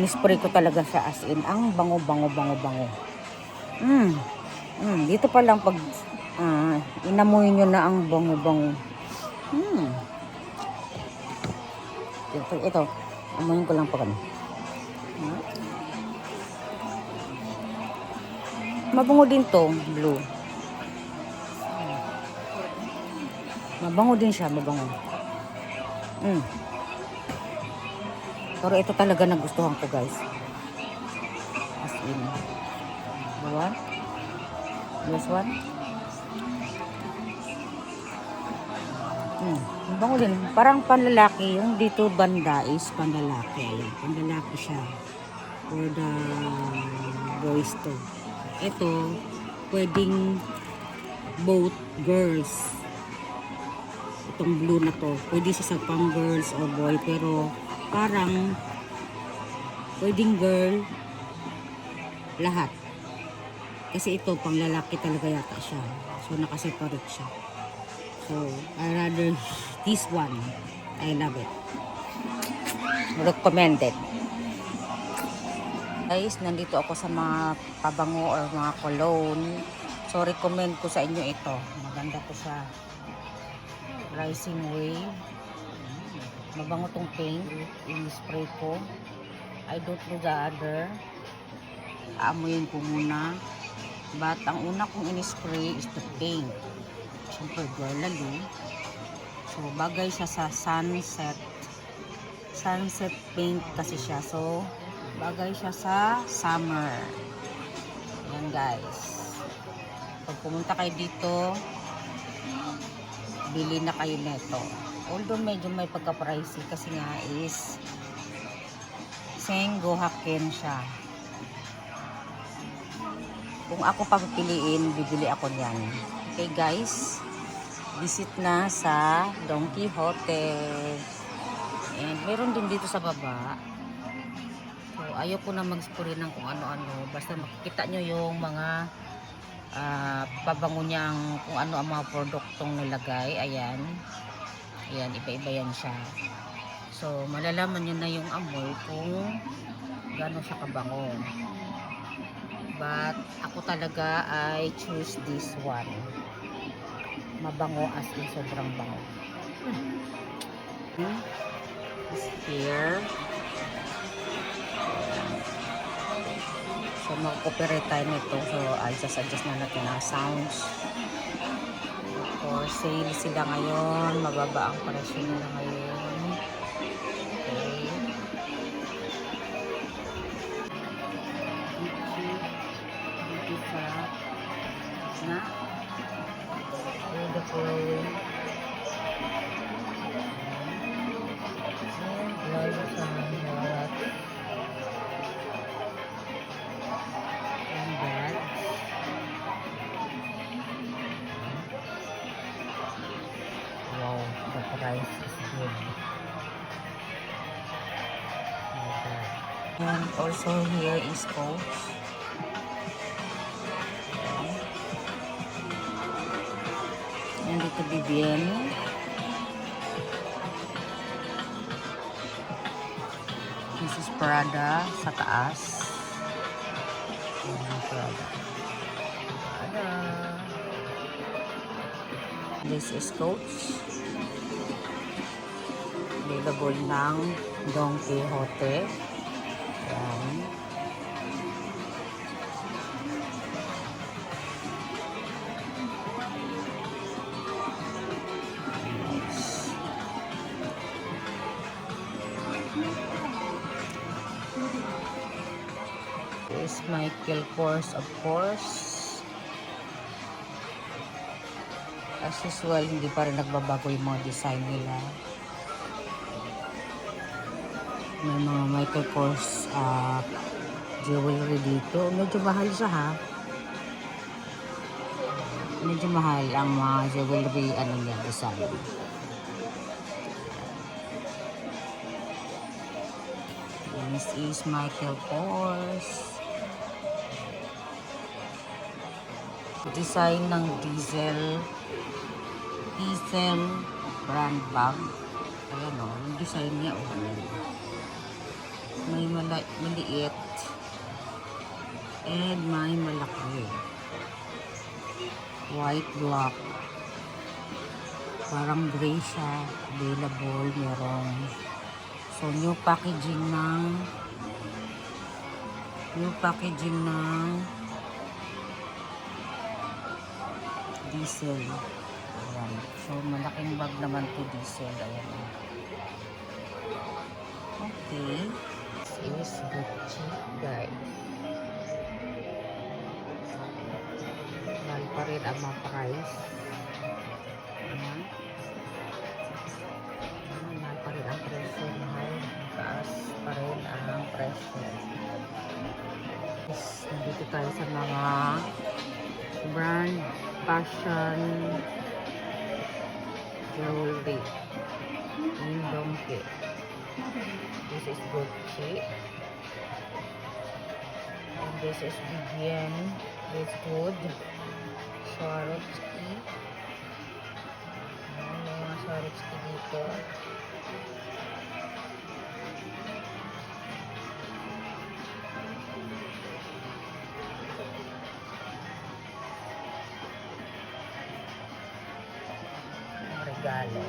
in-spray ko talaga siya as in. Ang bango. Dito pa lang pag inamoy nyo na ang bango. Ito, amoyin ko lang pa kami. Mabango din to, blue. Mabango din siya, mabango. Pero ito talaga nagustuhan ko, guys. As in. Diba? This one. Mabango din. Parang panlalaki. Yung dito banda is panlalaki. Panlalaki siya. For the boys to. Ito, pwedeng both girls. Itong blue na to. Pwede siya sa pang girls or boy. Pero parang pwedeng girl lahat. Kasi ito, pang lalaki talaga yata siya. So, nakaseparate siya. So, I rather this one. I love it. Recommended. Guys, nandito ako sa mga pabango or mga cologne. So, recommend ko sa inyo ito. Maganda ko siya. Rising Wave. Mabango tong paint. In-spray ko. I don't know the other. Aamuyin ko muna. But, ang una kong in-spray is the paint. Siyempre, girly. So, bagay siya sa sunset. Sunset paint kasi siya. So, bagay siya sa summer. Yan, guys. Pag pumunta kayo dito, bili na kayo neto. Although, medyo may pagka-pricey kasi nga is Senggo Haken siya. Kung ako pagpiliin, bibili ako niyan. Okay, guys. Visit na sa Don Quijote. And meron din dito sa baba. So, ayoko na mag-spray ng kung ano-ano. Basta makikita nyo yung mga pabango niyang kung ano ang mga produktong nilagay. Ayan. Ayan, iba-iba yan siya. So, malalaman nyo na yung amoy kung gano'n siya kabango. But, ako talaga I choose this one. Mabango as in sobrang bango. This here. So, mag-copyright tayo nito. So, adjust na natin ang sounds. For sale sila ngayon. Mababa ang presyo nila ngayon. Okay. Dito sa na beautiful lalo sa harap and that wow, the price is good. And also here is Coach. And dito BBM. This is Prada sa taas. Prada. This is Coach. Available ng Don Quijote. Ayan. This is Michael Kors, of course. As usual, hindi pa rin nagbabago yung mga design nila. May mga Michael Kors jewelry dito. Medyo mahal siya, ha? Medyo mahal ang mga jewelry niya, design. This is Michael Kors. Design ng Diesel brand bag. Ayan o, yung design niya o. May maliit. And may malaki. White block. Parang gray siya. Available. Merong. So, new packaging ng diesel. Ayan. So, malaking bag naman to diesel. Ayan. Okay. This is Gucci, guys. Mahal pa rin ang mga price. Ayan. Mahal pa rin ang presyo. Mahal. Mataas pa rin ang presyo. Nandito tayo sa mga brand, fashion, jewelry. Yung donkey. This is Gucci. And this is Vivienne. This good. Swarovski. Ayan, may mga Swarovski dito. Regalo.